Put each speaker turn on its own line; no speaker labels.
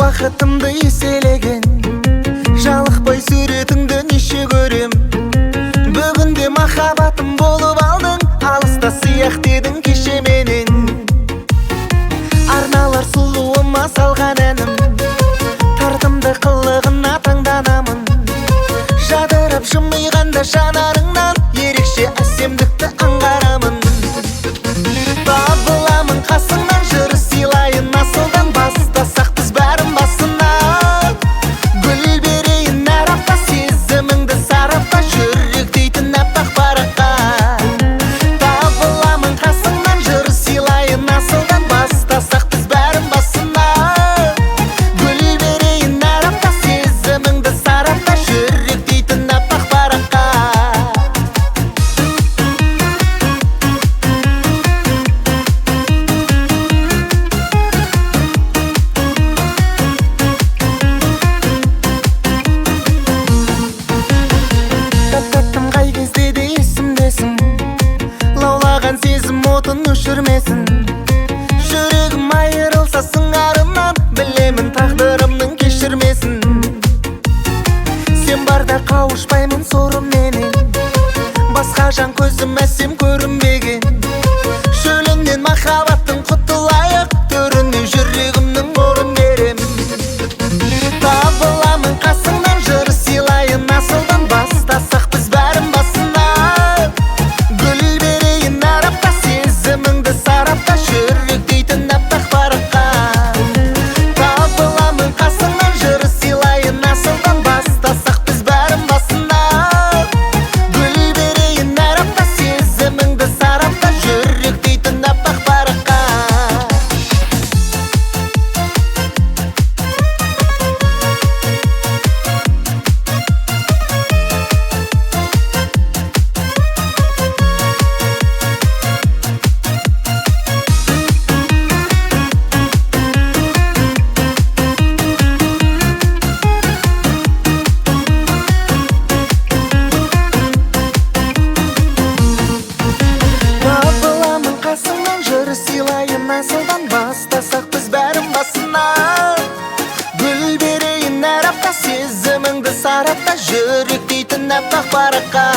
бақытымды еселеген, жалықпай суретіңді неше көрем. Бүгінде махаббатым болып алдың, алыста сияқты едің кеше менен. Арналар сұлуыма салған әнім, тартымды қылығына таңданамын. Жадырап жымиғанда жанарыңнан ерекше әсемдікті аңғарамын. Табыламын қасыңнан, жыр сыйлайын асылдан, бастасақ біз бәрін басынан. Гүл берейін әр апта, сезіміңді сарапта, жүрек дейтін аппақ параққа. Табыламын қасыңнан, жыр сыйлайын асылдан, бастасақ біз бәрін басынан. Гүл берейін әр апта, сезіміңді сарапта, жүрек дейтін аппақ параққа. Таттым қай кезде де есімдесің, лаулаған сезім отын өшірмесін. Жүрегім айырылса сыңарымнан, білемін тағдырымның кешірмесін. Сен барда қауышпаймын сорымменен, басқа жан көзім әсем көрінбеген. Шөліңнен махаббаттың құтылайық, төріне жүрегімнің орын берем. Табыламын қасыңнан, жыр сыйлайын асылдан, бастасақ біз бәрін басынан. Гүл берейін әр апта, сезіміңді сарапта, жүрек дейтін аппақ параққа. Табыламын қасыңнан, жыр сыйлайын асылдан, бастасақ біз бәрін басынан. Гүл берейін әр апта, сезіміңді сарапта, жүрек дейтін аппақ параққа. Табыламын қасыңнан, жыр сыйлайын асылдан, бастасақ біз бәрін басынан. Гүл берейін әр апта, сезіміңді сарапта, жүрек дейтін аппақ параққа.